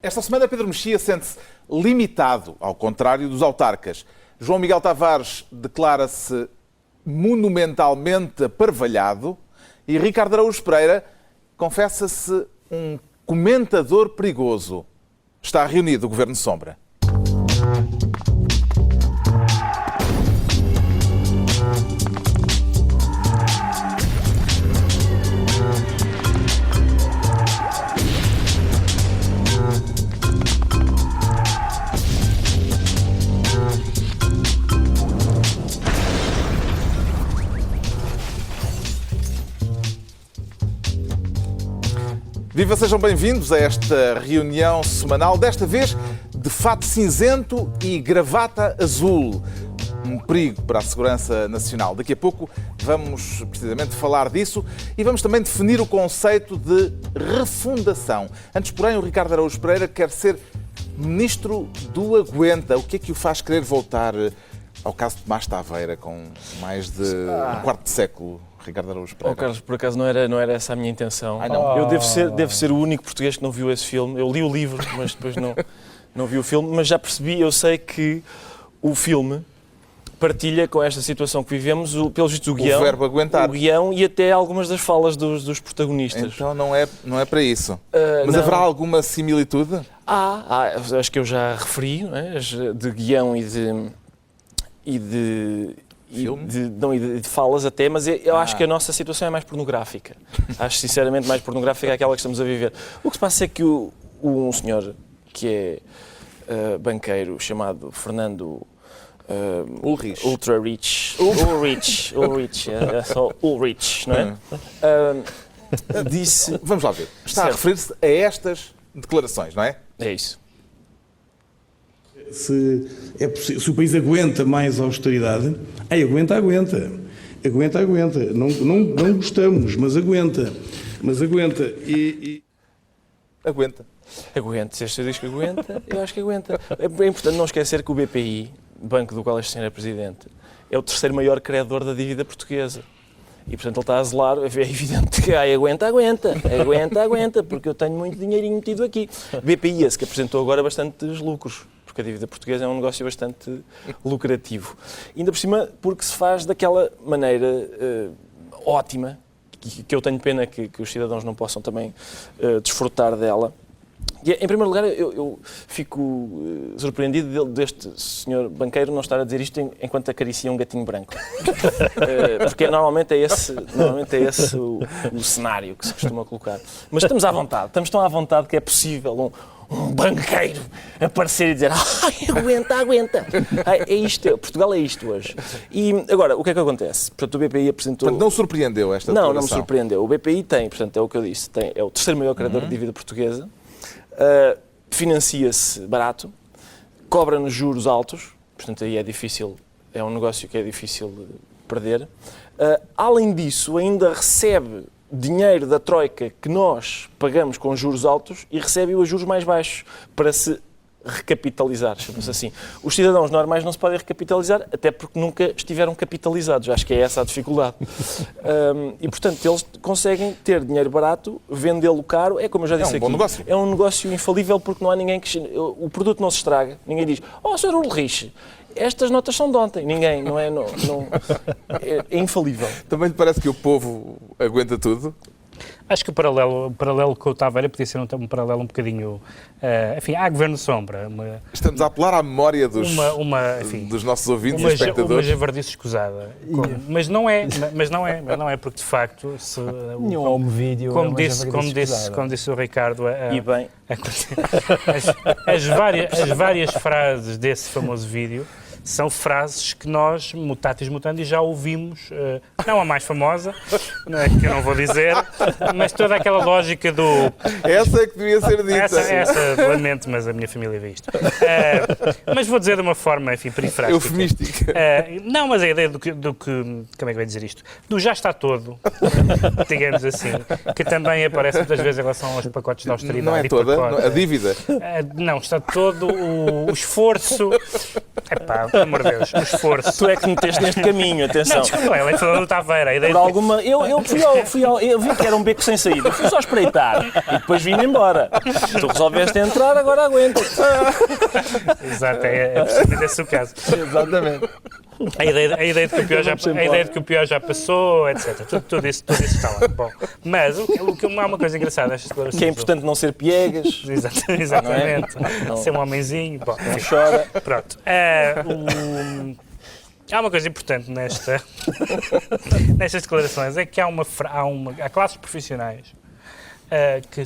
Esta semana Pedro Mexia sente-se limitado, ao contrário dos autarcas. João Miguel Tavares declara-se monumentalmente aparvalhado e Ricardo Araújo Pereira confessa-se um comentador perigoso. Está reunido o Governo Sombra. Viva, sejam bem-vindos a esta reunião semanal, desta vez de fato cinzento e gravata azul. Um perigo para a segurança nacional. Daqui a pouco vamos precisamente falar disso e vamos também definir o conceito de refundação. Antes, porém, o Ricardo Araújo Pereira quer ser ministro do Aguenta. O que é que o faz querer voltar ao caso de Tomás Taveira, com mais de um quarto de século? Ricardo Araújo Pereira. Carlos, por acaso não era essa a minha intenção. Eu devo ser o único português que não viu esse filme. Eu li o livro, mas depois não vi o filme. Mas já percebi, eu sei que o filme partilha com esta situação que vivemos, pelos vistos, o guião. O verbo aguentar. O guião e até algumas das falas dos protagonistas. Então não é para isso. Mas não. Haverá alguma similitude? Acho que eu já referi, não é? De guião e de falas até, mas eu acho que a nossa situação é mais pornográfica. Acho sinceramente mais pornográfica aquela que estamos a viver. O que se passa é que um senhor que é banqueiro chamado Fernando Ulrich, é só Ulrich, não é? Disse... Vamos lá ver. Está a referir-se a estas declarações, não é? É isso. Se o país aguenta mais austeridade, aguenta. Não gostamos, mas aguenta. Aguenta. Se este diz que aguenta, eu acho que aguenta. É importante não esquecer que o BPI, banco do qual este senhor é presidente, é o terceiro maior credor da dívida portuguesa. E, portanto, ele está a zelar, é evidente que aguenta, porque eu tenho muito dinheirinho metido aqui. BPI, esse que apresentou agora bastantes lucros, porque a dívida portuguesa é um negócio bastante lucrativo. E ainda por cima, porque se faz daquela maneira ótima, que eu tenho pena que os cidadãos não possam também desfrutar dela. E, em primeiro lugar, eu fico surpreendido deste senhor banqueiro não estar a dizer isto enquanto acaricia um gatinho branco. Porque normalmente é esse o cenário que se costuma colocar. Mas estamos tão à vontade que é possível um banqueiro aparecer e dizer aguenta. É isto, Portugal é isto hoje. E agora, o que é que acontece? Portanto, o BPI apresentou... Portanto, não surpreendeu esta declaração? Não me surpreendeu. O BPI tem, portanto, é o que eu disse, é o terceiro maior credor de dívida portuguesa. Financia-se barato, cobra-nos juros altos, portanto aí é um negócio que é difícil perder. Além disso, ainda recebe dinheiro da Troika que nós pagamos com juros altos e recebe-o a juros mais baixos para se recapitalizar, chamamos assim. Os cidadãos normais não se podem recapitalizar, até porque nunca estiveram capitalizados. Acho que é essa a dificuldade. E, portanto, eles conseguem ter dinheiro barato, vendê-lo caro. É como eu já disse aqui. Bom negócio. É um negócio infalível porque não há ninguém que... O produto não se estraga. Ninguém diz, Sr. Ulrich, estas notas são de ontem. Ninguém, não é? É infalível. Também lhe parece que o povo aguenta tudo? Acho que o paralelo com o Taveira podia ser um paralelo um bocadinho... enfim, há Governo Sombra. Estamos a apelar à memória dos nossos ouvintes e espectadores. Uma javardice escusada. Mas não é, porque de facto... Nenhum home vídeo como disse o Ricardo... E bem... As várias frases desse famoso vídeo são frases que nós, mutatis mutandis, já ouvimos, não a mais famosa, que eu não vou dizer, mas toda aquela lógica do... Essa é que devia ser dita. Essa lamento, mas a minha família vê isto. Mas vou dizer de uma forma, enfim, perifrástica. Eufemística. Não, mas a ideia do que... Como é que vai dizer isto? Do já está todo, digamos assim, que também aparece muitas vezes em relação aos pacotes de austeridade. Não é toda? A dívida? Não, está todo o esforço Epá, pelo amor de Deus, um esforço. Tu é que meteste neste caminho, atenção. Não, desculpa, ele é falando do Taveira. A ideia Por alguma, eu vi que era um beco sem saída, fui só espreitar e depois vim-me embora. Tu resolveste entrar, agora aguenta. Exato, é precisamente esse o caso. Exatamente. A ideia de que o pior já passou, etc. Tudo isso está lá. Bom, mas o que há uma coisa engraçada nestas declarações. Que é importante não ser piegas. Exatamente. Não. Ser um homenzinho. Bom, Não chora. pronto. Há uma coisa importante nestas declarações, é que há classes profissionais que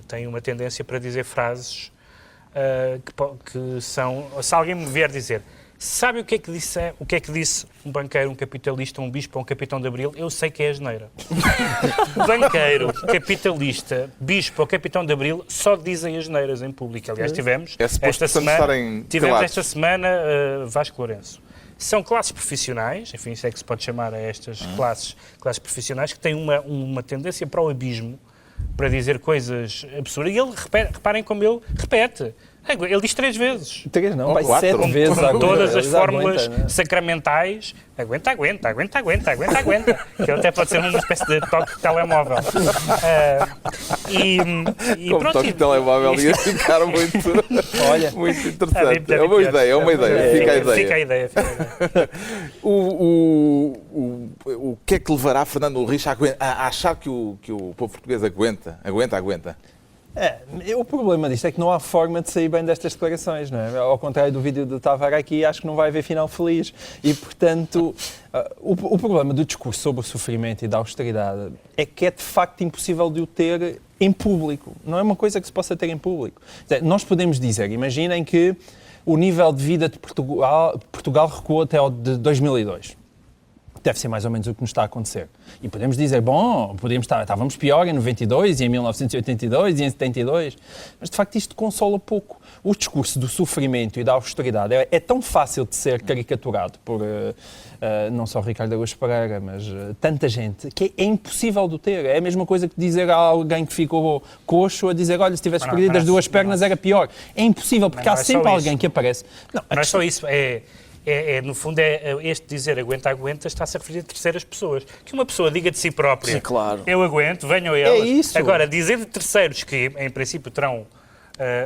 têm uma tendência para dizer frases que são... Se alguém me vier dizer, sabe o que é que disse um banqueiro, um capitalista, um bispo ou um capitão de Abril? Eu sei que é asneira. Banqueiro, capitalista, bispo ou capitão de Abril só dizem asneiras em público. Aliás, tivemos esta semana Vasco Lourenço. São classes profissionais, enfim, isso é que se pode chamar a estas classes profissionais, que têm uma tendência para o abismo, para dizer coisas absurdas. E ele, reparem como ele repete. Ele diz 3 vezes. 3 não, vai 4. 7 vezes. Com todas as fórmulas aguenta, né? sacramentais. Aguenta. Que até pode ser uma espécie de toque de telemóvel. Como pronto, toque de telemóvel ia ficar muito, Olha, muito interessante. É uma ideia, fica a ideia. Fica a ideia. O que é que levará Fernando Ulrich a achar que o povo português aguenta? o problema disto é que não há forma de sair bem destas declarações, não é? Ao contrário do vídeo do Taveira aqui, acho que não vai haver final feliz. E, portanto, o problema do discurso sobre o sofrimento e da austeridade é que é, de facto, impossível de o ter em público. Não é uma coisa que se possa ter em público. Nós podemos dizer, imaginem que o nível de vida de Portugal recuou até ao de 2002. Deve ser mais ou menos o que nos está a acontecer. E podemos dizer, estávamos pior em 92, e em 1982, e em 72, mas de facto isto consola pouco. O discurso do sofrimento e da austeridade é tão fácil de ser caricaturado por não só Ricardo Araújo Pereira, mas tanta gente, que é impossível de ter. É a mesma coisa que dizer a alguém que ficou coxo a dizer, olha, se tivesses perdido as 2 pernas era pior. É impossível, porque há sempre alguém que aparece. Não é só isso, no fundo, este dizer aguenta, está-se a referir a terceiras pessoas. Que uma pessoa diga de si própria, Sim, claro. Eu aguento, venham elas. É isso. Agora, dizer de terceiros que, em princípio, terão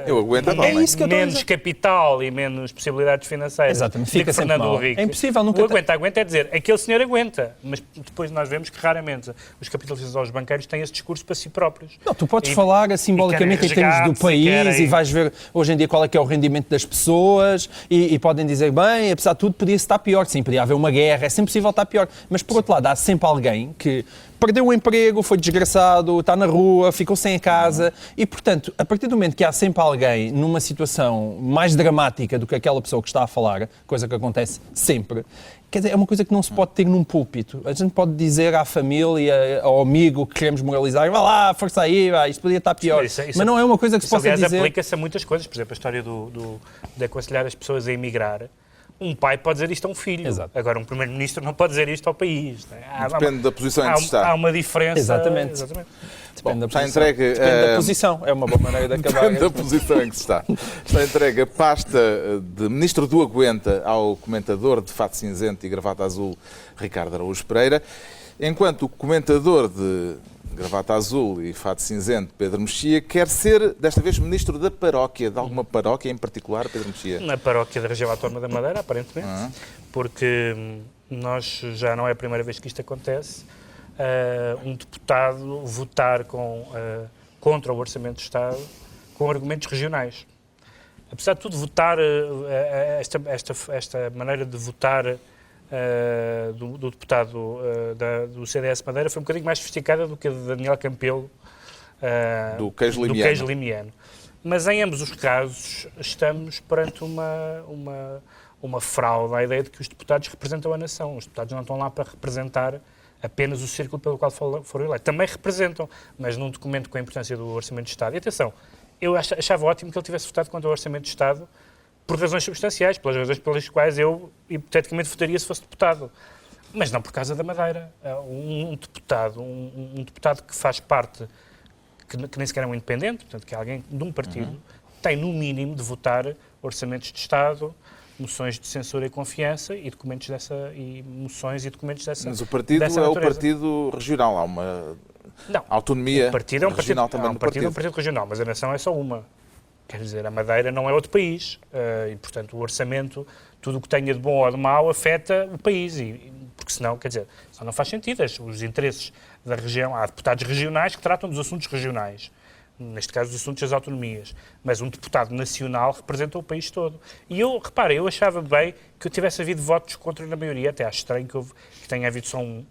Eu aguento, não. É isso que eu estou a menos dizer. capital e menos possibilidades financeiras. Exatamente, do fica que sempre Fernando mal. Ulrich. É impossível nunca O aguenta é dizer, aquele senhor aguenta, mas depois nós vemos que raramente os capitalistas ou os banqueiros têm esse discurso para si próprios. Não, tu podes falar simbolicamente em termos do país e vais ver hoje em dia qual é que é o rendimento das pessoas e podem dizer, bem, apesar de tudo, podia-se estar pior. Sim, podia haver uma guerra, é sempre possível estar pior. Mas, por outro lado, há sempre alguém que perdeu o emprego, foi desgraçado, está na rua, ficou sem a casa e, portanto, a partir do momento que há sempre alguém numa situação mais dramática do que aquela pessoa que está a falar, coisa que acontece sempre, quer dizer, é uma coisa que não se pode ter num púlpito. A gente pode dizer à família, ao amigo que queremos moralizar, vá lá, força aí, isto podia estar pior. Mas não é uma coisa que se possa aliás, dizer... aplica-se a muitas coisas. Por exemplo, a história de aconselhar as pessoas a emigrar. Um pai pode dizer isto a um filho. Exato. Agora, um primeiro-ministro não pode dizer isto ao país. Depende da posição em que se está. Há uma diferença. Exatamente. Bom, está entregue... Depende da posição. É uma boa maneira de acabar. Depende da posição em que se está. Está entregue a pasta de Ministro do Aguenta ao comentador de fato cinzento e gravata azul, Ricardo Araújo Pereira, enquanto o comentador de gravata azul e fato cinzento, Pedro Mexia, quer ser, desta vez, Ministro da Paróquia, de alguma paróquia em particular, Pedro Mexia? Na paróquia da região autónoma da Madeira, aparentemente, porque nós já não é a primeira vez que isto acontece, um deputado votar contra o Orçamento do Estado com argumentos regionais. Apesar de tudo, votar, esta maneira de votar do deputado do CDS Madeira foi um bocadinho mais sofisticada do que a de Daniel Campelo do queijo limiano. Mas em ambos os casos estamos perante uma fraude à ideia de que os deputados representam a nação. Os deputados não estão lá para representar apenas o círculo pelo qual foram eleitos. Também representam, mas num documento com a importância do Orçamento de Estado. E atenção, eu achava ótimo que ele tivesse votado contra o Orçamento de Estado por razões substanciais, pelas razões pelas quais eu, hipoteticamente, votaria se fosse deputado. Mas não por causa da Madeira. Um deputado que faz parte, que nem sequer é um independente, portanto, que é alguém de um partido, tem, no mínimo, de votar orçamentos de Estado moções de censura e confiança e documentos e moções e documentos dessa Mas o partido dessa é o natureza. partido regional. Há uma Não, autonomia o partido é um regional partido, também um do partido, partido. um partido regional, mas a nação é só uma. Quer dizer, a Madeira não é outro país e, portanto, o orçamento, tudo o que tenha de bom ou de mau, afeta o país. Porque senão, quer dizer, só não faz sentido. Os interesses da região, há deputados regionais que tratam dos assuntos regionais, neste caso dos assuntos das autonomias, mas um deputado nacional representa o país todo. E eu achava bem que tivesse havido votos contra na maioria, até acho estranho que tenha havido só um,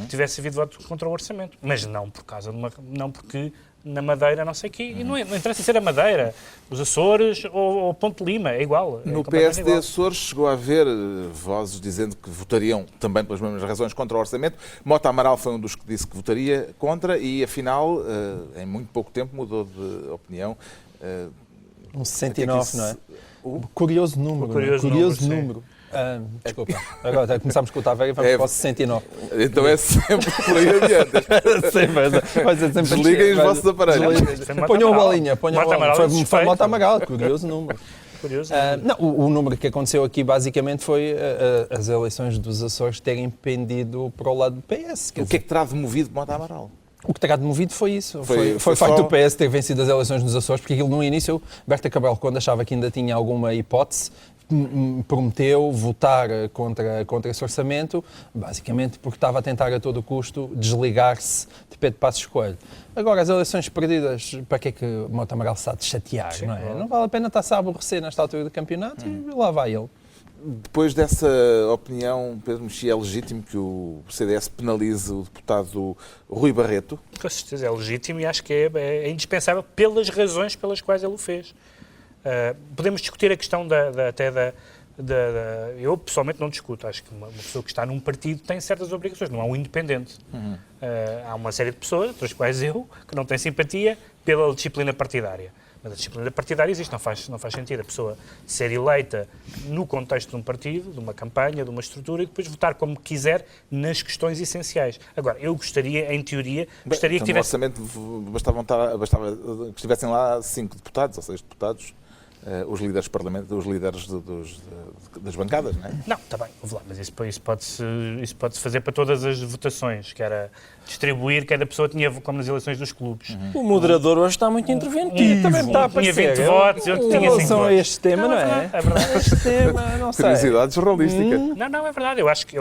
tivesse havido votos contra o orçamento, mas não por causa de não porque na Madeira não sei o quê, e não interessa ser a Madeira, os Açores ou Ponte Lima, é igual. No completamente PSD igual. Açores chegou a haver vozes dizendo que votariam também pelas mesmas razões contra o orçamento. Mota Amaral foi um dos que disse que votaria contra e, afinal, em muito pouco tempo mudou de opinião. Um 69, Até que não é? isso- Curioso número. O curioso não é? Curioso número, sim. número. Desculpa. Agora começámos com o Taveira e vamos para o 69. Então é sempre por aí adiante. sempre Desliguem os vossos aparelhos. Foi Mota Ponham a Amaral. bolinha. Ponham a Mota bolinha. Amaral é Foi suspeito. Mota Amaral, curioso número. Curioso. Não, o número que aconteceu aqui basicamente foi as eleições dos Açores terem pendido para o lado do PS. Quer O que é que terá demovido Mota Amaral? O que terá demovido foi isso. Foi Foi o facto só- do PS ter vencido as eleições nos Açores, porque aquilo no início, Berta Cabral, quando achava que ainda tinha alguma hipótese, prometeu votar contra esse orçamento, basicamente porque estava a tentar a todo custo desligar-se de Pedro Passos Coelho. Agora, as eleições perdidas, para que é que Mota Amaral se há de chatear, não é? Não vale a pena estar-se a aborrecer nesta altura do campeonato e lá vai ele. Depois dessa opinião, Pedro Mexia, é legítimo que o CDS penalize o deputado Rui Barreto? Com certeza, é legítimo e acho que é indispensável pelas razões pelas quais ele o fez. Podemos discutir a questão eu pessoalmente não discuto, acho que uma pessoa que está num partido tem certas obrigações, não é um independente. Há uma série de pessoas, entre as quais eu, que não têm simpatia pela disciplina partidária. Mas a disciplina partidária existe, não faz sentido a pessoa ser eleita no contexto de um partido, de uma campanha, de uma estrutura e depois votar como quiser nas questões essenciais. Agora, eu gostaria, em teoria, gostaria que No tivesse... orçamento bastava que estivessem lá 5 deputados ou 6 deputados, os líderes parlamentares, os líderes das bancadas, não é? Não, está bem, ouve lá, mas isso pode-se fazer para todas as votações, que era distribuir, cada pessoa tinha, como nas eleições dos clubes. O moderador hoje está muito interventivo. Também está a Tinha aparecer. 20 votos, outro Em tinha 5 relação a votos. este tema, não é? É verdade. Este tema, não sei. Curiosidade jornalística. Não, é verdade. Eu acho que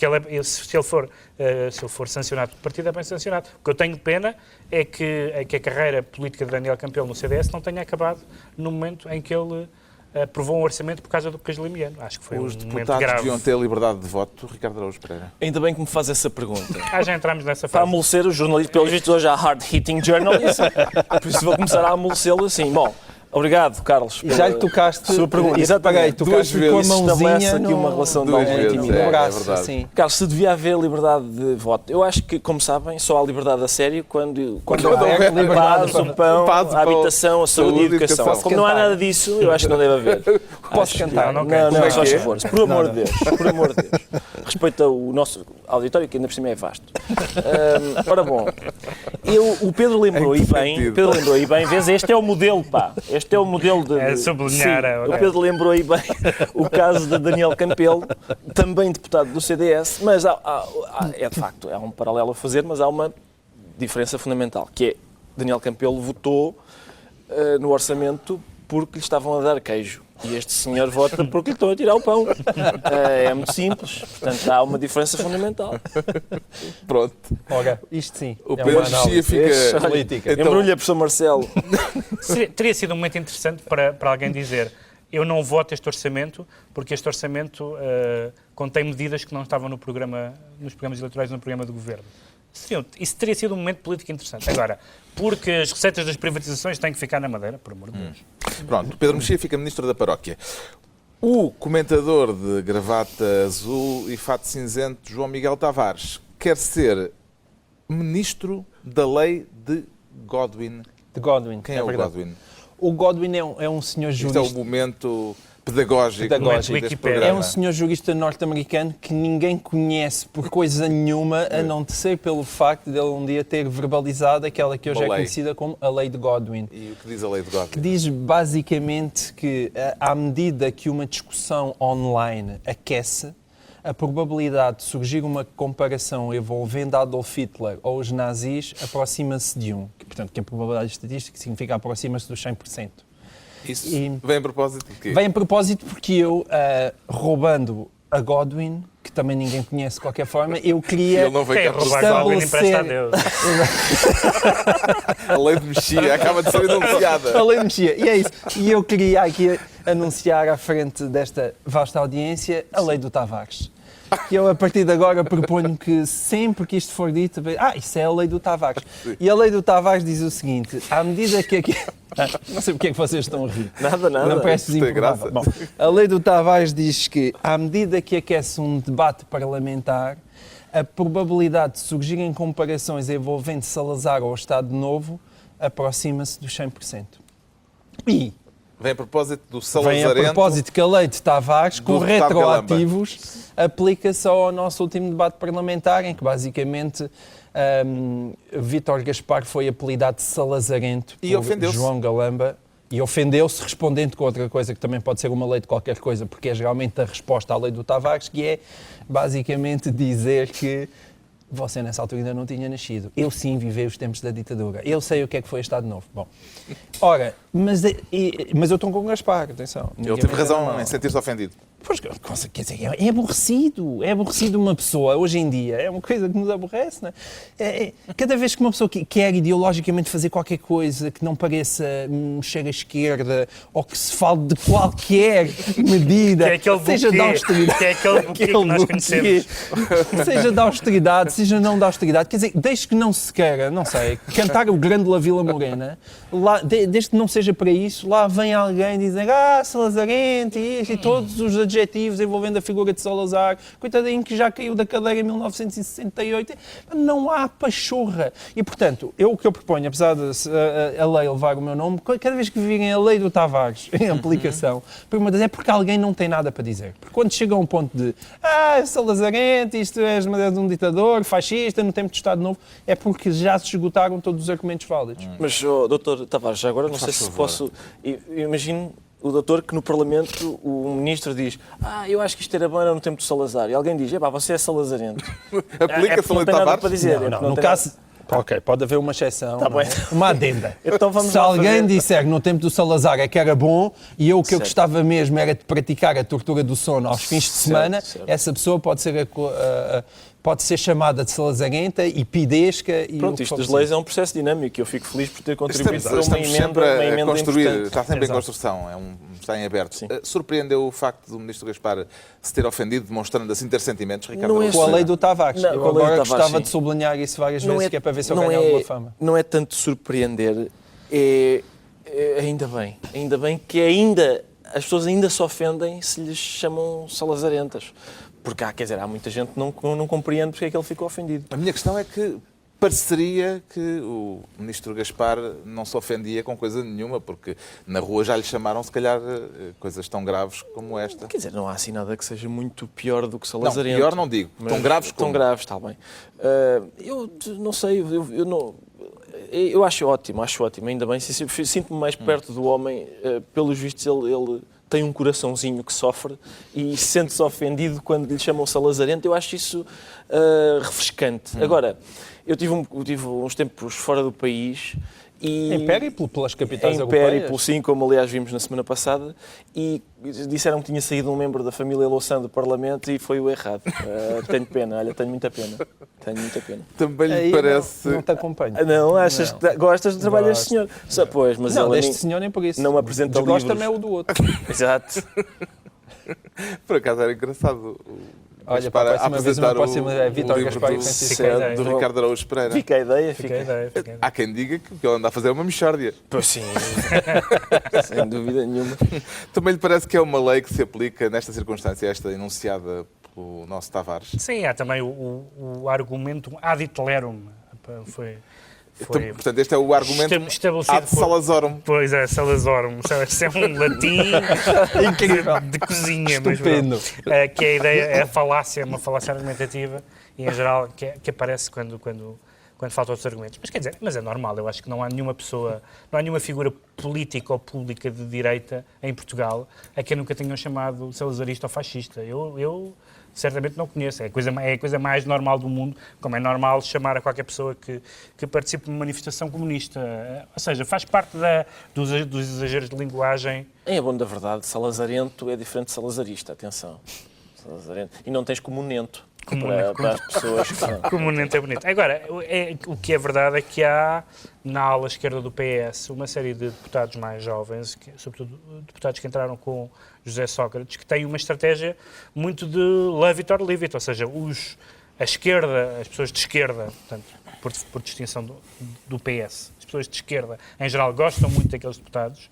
ele, se ele for sancionado pelo partido, é bem sancionado. O que eu tenho de pena é que a carreira política de Daniel Campelo no CDS não tenha acabado no momento em que ele aprovou um orçamento por causa do castelimiano. Acho que foi Os um momento deputados grave. deviam ter liberdade de voto, Ricardo Araújo Pereira. Ainda bem que me faz essa pergunta. Já entramos nessa Para fase. amolecer os jornalistas, pelos vistos hoje há hard-hitting journalism, por isso vou começar a amolecê-lo assim. Bom, obrigado, Carlos. E já lhe tocaste. Sua pergunta. e Exatamente. tocaste Duas com a vezes estabelece mãozinha aqui uma relação de Duas alguma vezes, intimidade. no braço, verdade. assim. Carlos, se devia haver liberdade de voto. Eu acho que, como sabem, só há liberdade a sério quando houver a liberdade paz, o pão, paz, a habitação, a saúde e a educação. educação. Como não há nada disso, eu acho que não deve haver. Posso cantar? Não, Não, Como é só que é? favor. Por amor de Deus. Por amor de Deus. Respeita o nosso auditório, que ainda por cima é vasto. Ora bom, o Pedro lembrou Em e que bem, sentido? Pedro lembrou e bem, vês, este é o modelo, pá. Este é o modelo de... É sublinhar, Sim, ok. o Pedro lembrou aí bem o caso de Daniel Campelo, também deputado do CDS, mas é de facto, há um paralelo a fazer, mas há uma diferença fundamental, que é Daniel Campelo votou no orçamento porque lhe estavam a dar queijo. E este senhor vota porque lhe estão a tirar o pão. É muito simples. Portanto, há uma diferença fundamental. Pronto. Ora, isto sim. O é Pedro uma Mexia análise fica... política. Então- Embrulha, professor Marcelo. Teria sido um momento interessante para alguém dizer eu não voto este orçamento porque este orçamento contém medidas que não estavam nos programas eleitorais no programa do Governo. Isso teria sido um momento político interessante. Agora, porque as receitas das privatizações têm que ficar na Madeira, por amor de Deus. Pronto, Pedro Mexia fica ministro da paróquia. O comentador de gravata azul e fato cinzento, João Miguel Tavares, quer ser ministro da lei de Godwin. De Godwin. Quem é o verdade. Godwin? O Godwin é um senhor Isto é o jurista. momento pedagógico deste Wikipédia. programa. É um senhor jurista norte-americano que ninguém conhece por coisa nenhuma, a não ser pelo facto de ele um dia ter verbalizado aquela que hoje Uma é lei. conhecida como a Lei de Godwin. E o que diz a lei de Godwin? Que diz basicamente que, à medida que uma discussão online aquece, a probabilidade de surgir uma comparação envolvendo Adolf Hitler ou os nazis aproxima-se de 1. Portanto, que a probabilidade estatística significa aproxima-se dos 100%. Isso E- vem a propósito de quê? Vem a propósito porque eu, roubando a Godwin, que também ninguém conhece de qualquer forma, eu queria Ele não veio Quem cá roubar para Godwin empresta a estabelecer- Deus. a lei de Mexia acaba de ser anunciada. A lei mexia. E é isso. E eu queria aqui anunciar à frente desta vasta audiência a lei do Tavares. Que eu, a partir de agora, proponho que sempre que isto for dito, isso é a lei do Tavares. E a lei do Tavares diz o seguinte, à medida que aqui... Não sei porque é que vocês estão a rir. Nada. Não parece Isto tem improvável. graça. Bom, a lei do Tavares diz que, à medida que aquece um debate parlamentar, a probabilidade de surgirem comparações envolvendo Salazar ou Estado Novo aproxima-se dos 100%. E Vem a propósito do vem Salazarento. a propósito que a lei de Tavares, com do deputado retroativos, aplica-se ao nosso último debate parlamentar, em que basicamente Vítor Gaspar foi apelidado de Salazarento E por ofendeu-se. João Galamba. E ofendeu-se respondendo com outra coisa que também pode ser uma lei de qualquer coisa, porque é geralmente a resposta à lei do Tavares, que é basicamente dizer que você nessa altura ainda não tinha nascido. Eu sim vivei os tempos da ditadura. Eu sei o que é que foi Estado Novo. Bom, ora, mas eu estou com o Gaspar, atenção. Ele Ninguém teve me razão entenda mal. em sentir-se ofendido. Pois, quer dizer, é aborrecido uma pessoa, hoje em dia, é uma coisa que nos aborrece, não é? Cada vez que uma pessoa quer ideologicamente fazer qualquer coisa que não pareça mexer à esquerda, ou que se fale de qualquer medida, Que é aquele seja buquê, da austeridade, que é aquele buquê que nós conhecemos. seja da austeridade, seja não da austeridade, quer dizer, desde que não se queira, não sei, cantar o grande La Vila Morena, desde que não seja para isso, lá vem alguém dizer, Salazarento e isto, e todos os adjetivos envolvendo a figura de Salazar, coitadinho que já caiu da cadeira em 1968, não há pachorra. E, portanto, o que eu proponho, apesar de a lei levar o meu nome, cada vez que virem a lei do Tavares em aplicação, é porque alguém não tem nada para dizer. Porque quando chega a um ponto de Salazarento, isto é as maneiras de um ditador, fascista, no tempo de Estado Novo, é porque já se esgotaram todos os argumentos válidos. Mas, doutor Tavares, já agora não sei se posso... Eu imagino o doutor que no Parlamento o ministro diz eu acho que isto era bom, era no tempo do Salazar. E alguém diz, você é salazarento. Aplica-se a lei não de tem nada Tavares? para dizer. é porque Não, não no tem caso... Ok, pode haver uma exceção, Tá não é? bem. Uma adenda. Então vamos Se lá alguém fazer- disser que no tempo do Salazar é que era bom e o que eu Certo. gostava mesmo era de praticar a tortura do sono aos fins de semana, certo. essa pessoa pode ser chamada de salazarenta e pidesca. E Pronto, o que isto for das preciso. leis é um processo dinâmico e eu fico feliz por ter contribuído Estamos para uma sempre emenda a construir, importante. está sempre em Exato. construção, está em aberto. Sim. Surpreendeu o facto do ministro Gaspar se ter ofendido, demonstrando assim ter sentimentos, Ricardo Não é Araújo Com a Pereira? lei do Tavares. Não, Eu com a lei do agora Tavares, gostava sim. de sublinhar isso várias vezes, que é para ver se eu ganho alguma fama. Não é tanto surpreender, é ainda bem que as pessoas ainda se ofendem se lhes chamam salazarentas. Porque há muita gente que não compreende porque é que ele ficou ofendido. A minha questão é que pareceria que o ministro Gaspar não se ofendia com coisa nenhuma, porque na rua já lhe chamaram, se calhar, coisas tão graves como esta. Quer dizer, não há assim nada que seja muito pior do que Não, salazarento. pior não digo. Mas Tão graves como... Tão graves, está bem. Eu não sei, eu acho ótimo, ainda bem. Sinto-me mais perto do homem, pelos vistos ele tem um coraçãozinho que sofre e sente-se ofendido quando lhe chamam salazarento. Eu acho isso refrescante. Agora, eu tive uns tempos fora do país e... Em périplo pelas capitais Em europeias. périplo, sim, como aliás vimos na semana passada, e disseram que tinha saído um membro da família Louçã do Parlamento e foi o errado. Tenho pena, tenho muita pena. Também lhe Aí parece... não te acompanho. Não, achas que gostas do trabalho deste senhor? Pois, mas Não, ele a deste mim senhor nem por isso. não me apresenta livros. Desgosta-me é o do outro. Exato. Por acaso era engraçado o Olha, Gaspar para a a próxima vez apresentar uma próxima é Vítor livro Gaspar e do, Francisco Ideia. do Ricardo Araújo Pereira. Fica a ideia, Fica a ideia. Há quem diga que o que ele anda a fazer é uma mixórdia. Pois sim, sem dúvida nenhuma. Também lhe parece que é uma lei que se aplica nesta circunstância, esta enunciada pelo nosso Tavares? Sim, há também o argumento ad iterum. Foi, Portanto, este é o argumento estabelecido ad Salazarum. Pois é, Salazarum. Isso é um latim de cozinha. Estupendo. Mas, que a ideia é a falácia, uma falácia argumentativa e, em geral, que aparece quando faltam outros argumentos. Mas quer dizer, mas é normal, eu acho que não há nenhuma pessoa, não há nenhuma figura política ou pública de direita em Portugal a quem nunca tenham chamado salazarista ou fascista. Eu certamente não conheço. É a coisa mais normal do mundo, como é normal chamar a qualquer pessoa que participe de uma manifestação comunista. Ou seja, faz parte dos exageros de linguagem. Em bom da verdade, salazarento é diferente de salazarista, atenção. Salazarento. E não tens comunento. Para as pessoas que... Comunente é bonito. Agora, o que é verdade é que há, na ala esquerda do PS, uma série de deputados mais jovens, sobretudo deputados que entraram com José Sócrates, que têm uma estratégia muito de love it or leave it, ou seja, a esquerda, as pessoas de esquerda, portanto, por distinção do PS, as pessoas de esquerda, em geral, gostam muito daqueles deputados,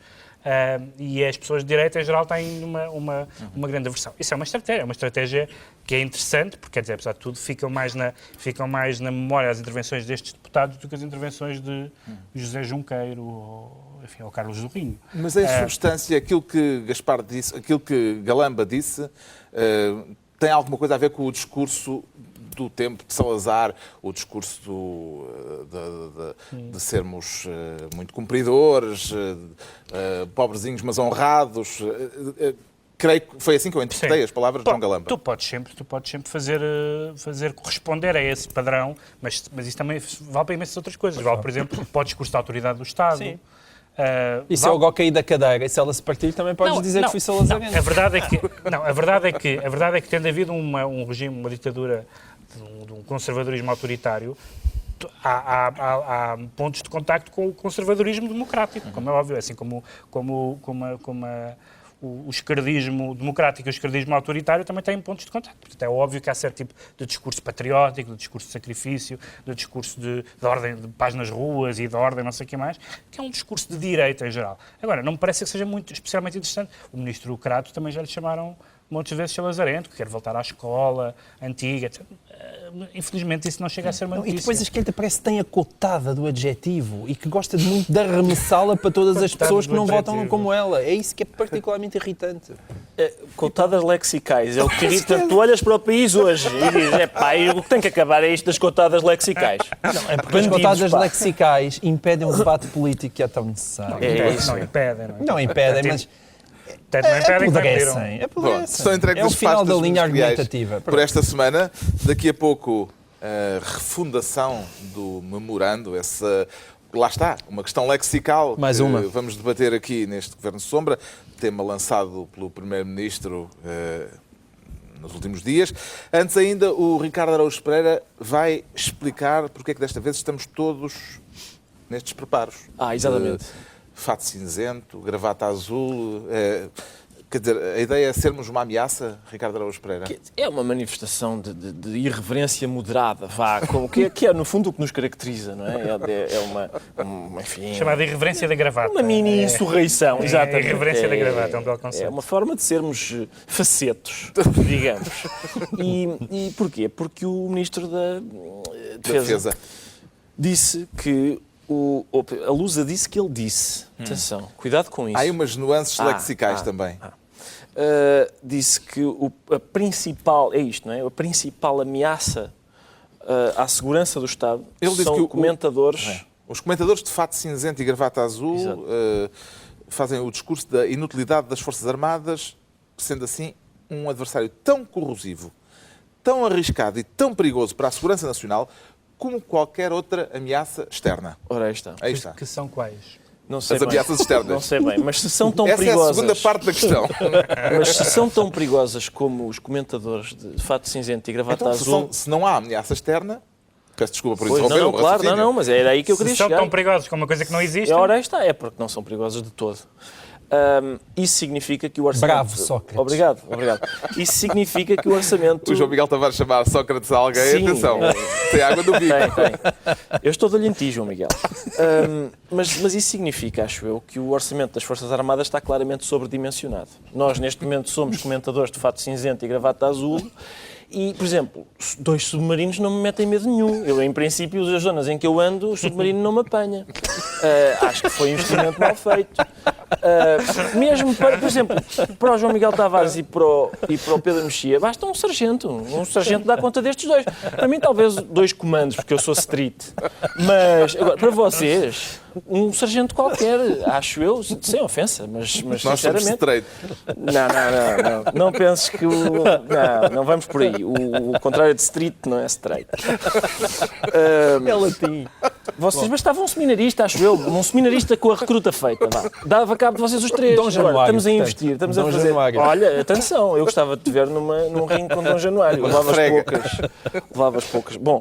e as pessoas de direita, em geral, têm uma grande aversão. Isso é uma estratégia que é interessante, porque, quer dizer, apesar de tudo, ficam mais na memória as intervenções destes deputados do que as intervenções de José Junqueiro ou Carlos Zorrinho. Mas em substância, aquilo que Gaspar disse, aquilo que Galamba disse, tem alguma coisa a ver com o discurso do tempo de Salazar, o discurso de sermos muito cumpridores, pobrezinhos mas honrados. Creio que foi assim que eu interpretei as palavras de João Galamba. Tu podes sempre fazer corresponder a esse padrão, mas isso também vale para imensas outras coisas. Vale, por exemplo, para o discurso da autoridade do Estado. Sim. E se eu cair da cadeira e se ela se partir, também podes dizer que fui salazarento. A verdade é que tendo havido um regime, uma ditadura de um conservadorismo autoritário, há pontos de contacto com o conservadorismo democrático, como é óbvio, assim como o esquerdismo democrático e o esquerdismo autoritário também têm pontos de contacto. Portanto, é óbvio que há certo tipo de discurso patriótico, de discurso de sacrifício, de discurso de ordem, de paz nas ruas e de ordem não sei o que mais, que é um discurso de direita em geral. Agora, não me parece que seja especialmente interessante. O ministro Crato também já lhe chamaram muitas vezes salazarento, que quer voltar à escola antiga. Infelizmente isso não chega a ser uma notícia. E depois a esquerda parece que tem a cotada do adjetivo e que gosta muito de arremessá-la para todas as pessoas que não votam como ela. É isso que é particularmente irritante. Cotadas lexicais, é o que irrita. Tu olhas para o país hoje e dizes, o que tem que acabar é isto das cotadas lexicais. Não, é porque as cotadas lexicais impedem um debate político que é tão necessário. Não impedem. Não impedem, mas... Apodrecem. Estão entregues as final da pastas linha ministeriais argumentativa. por esta semana. Daqui a pouco, a refundação do memorando, lá está, uma questão lexical Mais que uma. vamos debater aqui neste Governo Sombra, tema lançado pelo Primeiro-Ministro nos últimos dias. Antes ainda, o Ricardo Araújo Pereira vai explicar porque é que desta vez estamos todos nestes preparos. Exatamente. Fato cinzento, gravata azul. Quer dizer, a ideia é sermos uma ameaça, Ricardo Araújo Pereira? É uma manifestação de irreverência moderada, que é no fundo o que nos caracteriza, não é? É uma enfim... Chamada irreverência da gravata. Uma mini insurreição, exatamente. A irreverência da gravata, é um belo conceito. É uma forma de sermos facetos, digamos. E porquê? Porque o Ministro da Defesa disse que a Lusa disse que ele disse. Atenção, cuidado com isso. Há aí umas nuances lexicais também. Disse que a principal, é isto, não é? A principal ameaça à segurança do Estado são que comentadores... Os comentadores de fato cinzento e gravata azul fazem o discurso da inutilidade das Forças Armadas, sendo assim um adversário tão corrosivo, tão arriscado e tão perigoso para a segurança nacional como qualquer outra ameaça externa. Ora, aí está. Que são quais? Não sei As ameaças externas. Não sei bem, mas se são tão Essa perigosas... é a segunda parte da questão. Mas se são tão perigosas como os comentadores de fato cinzento e gravata azul... Se não há ameaça externa... Peço desculpa por pois, interromper. Claro, mas era aí que eu queria chegar. Se são tão perigosos como uma coisa que não existe... Ora, aí está. É porque não são perigosas de todo. Isso significa que o orçamento... Bravo, Sócrates. Obrigado. Isso significa que o orçamento... O João Miguel Tavares chamar Sócrates a alguém, Sim. atenção, tem água no bico. Tem. Eu estou de olho em ti, João Miguel. Mas isso significa, acho eu, que o orçamento das Forças Armadas está claramente sobredimensionado. Nós, neste momento, somos comentadores de fato cinzento e gravata azul E, por exemplo, 2 submarinos não me metem medo nenhum. Eu, em princípio, as zonas em que eu ando, o submarino não me apanha. Acho que foi um investimento mal feito. Mesmo para, por exemplo, para o João Miguel Tavares e para o Pedro Mexia, basta um sargento. Um sargento dá conta destes 2. Para mim, talvez 2 comandos, porque eu sou street. Mas, agora, para vocês, um sargento qualquer, acho eu, sem ofensa, mas Nós somos sinceramente... straight. Não penses que não vamos por aí. O contrário de street não é straight. É latim. Vocês bastavam um seminarista, acho eu, um seminarista com a recruta feita. Vá. Dava cabo de vocês os 3. Dom Januário, Agora, estamos a portanto. investir, estamos Dom a fazer. Januário. Olha, atenção, eu gostava de te ver num ringue com Dom Januário. Levavas Frega. poucas. Levavas poucas. Bom,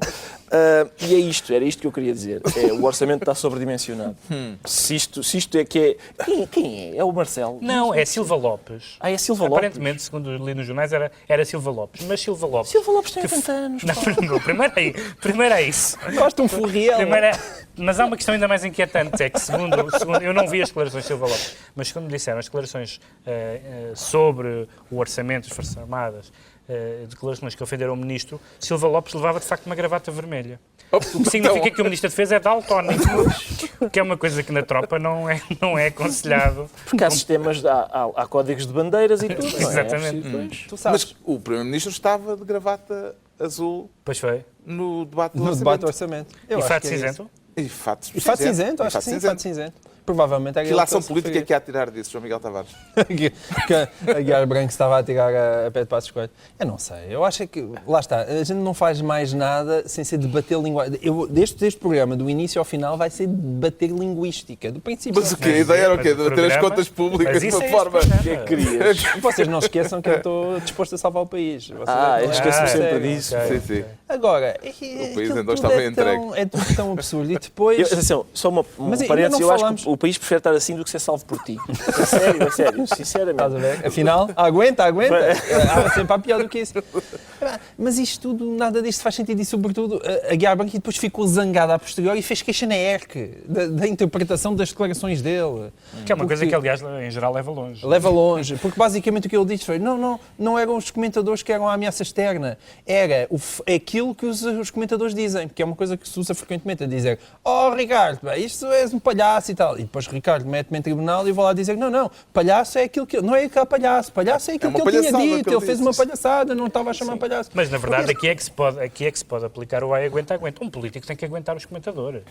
e é isto, era isto que eu queria dizer. O orçamento está sobredimensionado. Se isto é que é. Quem é? É o Marcelo? Não, é Silva Lopes. Ah, é Silva Lopes. Aparentemente, segundo li nos jornais, era Silva Lopes. Mas Silva Lopes... Silva Lopes tem 80 anos. Não, primeiro é isso. Gosto de um furriel. Mas há uma questão ainda mais inquietante, é que segundo eu não vi as declarações de Silva Lopes, mas segundo me disseram, as declarações sobre o orçamento das Forças Armadas, declarações que ofenderam o Ministro, Silva Lopes levava de facto uma gravata vermelha. O que significa que o Ministro da Defesa é daltónico, que é uma coisa que na tropa não é aconselhado. Porque há sistemas, há códigos de bandeiras e tudo. não é? Exatamente. Pois. Tu sabes, Mas o Primeiro-Ministro estava de gravata azul Pois foi. no debate do no orçamento. debate do orçamento. Eu E acho fato que é isso. cinzento? E fato E fato cinzento, acho que sim, fato cinzento. Provavelmente é Que aquele ilação que ele se política é que há a tirar disso, João Miguel Tavares? que a Guiar Branco estava a tirar a pé de Passos Coelho. Eu não sei, eu acho que, lá está, a gente não faz mais nada sem ser debater linguagem. Deste programa, do início ao final, vai ser debater linguística, do princípio Mas ao o quê? A ideia era o quê? Debater as contas públicas Mas de isso uma é forma... este Que é programa. que querias? fim. Vocês não esqueçam que eu estou disposto a salvar o país. Vocês é que não esqueço-me sempre percebem. disso. Ok. Sim, sim. Agora, O país então estava entregue. é tudo tão absurdo. E depois... Atenção, só um Mas ainda parênteses, não eu falamos. acho que o país prefere estar assim do que ser salvo por ti. É sério, Estás a sinceramente. ver? Afinal, aguenta. Há sempre há pior do que isso. Mas isto tudo, nada disto faz sentido e, sobretudo, a Guiar Branco depois ficou zangada a posteriori e fez queixa na ERC da interpretação das declarações dele. Que é uma coisa Porque que, aliás, em geral leva longe. leva longe, porque basicamente o que ele disse foi não eram os comentadores que eram a ameaça externa, era aquilo que os comentadores dizem, que é uma coisa que se usa frequentemente, a dizer Ricardo, isto és um palhaço e tal, e depois Ricardo mete-me em tribunal e vou lá dizer não, palhaço é aquilo que não é que é palhaço é aquilo uma que ele tinha palhaçada dito, que ele ele fez disse. uma palhaçada, não estava a chamar palhaço. Mas, na verdade, aqui é que se pode aplicar o ai aguenta. Um político tem que aguentar os comentadores.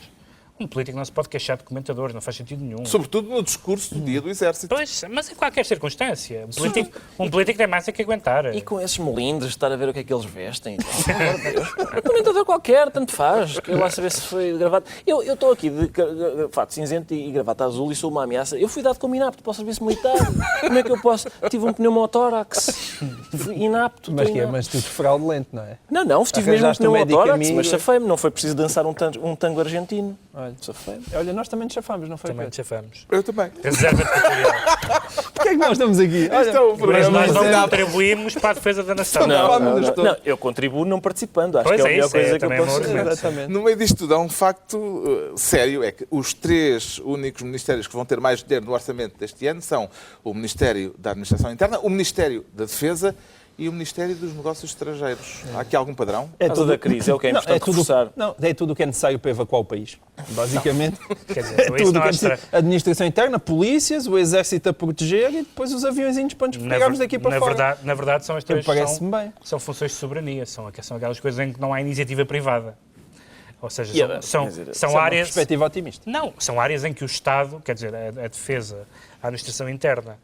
Um político não se pode queixar de comentadores, não faz sentido nenhum. Sobretudo no discurso do dia do Exército. Pois, mas em qualquer circunstância. Um político tem mais é que aguentar. E com esses melindres, estar a ver o que é que eles vestem. Pelo amor de Deus. Um comentador qualquer, tanto faz. Quero lá saber se foi gravata. Eu estou aqui de fato cinzento e gravata azul e sou uma ameaça. Eu fui dado como inapto para o serviço militar. Como é que eu posso? Tive um pneumotórax. Fui inapto. Mas, estou inapto. mas tudo fraudulento, não é? Não, tive mesmo um Arranjaste um médico pneumotórax, amigo. mas safei-me. Não foi preciso dançar um tango argentino. Olha. Safei-me. Olha, nós também nos chafamos, não foi? Também Pedro? te chafamos. Eu também. Reserva territorial. Porquê é que nós estamos aqui? Olha, Isto é um Mas programa nós não de- contribuímos para a defesa da nação. Não. Eu contribuo não participando. Acho Pois que é a é melhor isso, é coisa que eu também posso um fazer. argumento. Exatamente. No meio disto tudo, há um facto sério, é que os 3 únicos ministérios que vão ter mais dinheiro no orçamento deste ano são o Ministério da Administração Interna, o Ministério da Defesa e o Ministério dos Negócios Estrangeiros. Há aqui algum padrão? É toda a crise, é o que é Não, importante reforçar. é tudo o que é necessário para evacuar o país. Basicamente, Quer dizer, é isso tudo o não que é há necessário. Administração interna, polícias, o exército a proteger e depois os aviõezinhos para nos pegarmos daqui para fora. Na verdade, são as três Parece-me bem. são funções de soberania, são aquelas coisas em que não há iniciativa privada. Ou seja, Yeah, são quer dizer, são Isso é uma áreas... perspectiva otimista. Não, são áreas em que o Estado, quer dizer, a defesa, a administração interna,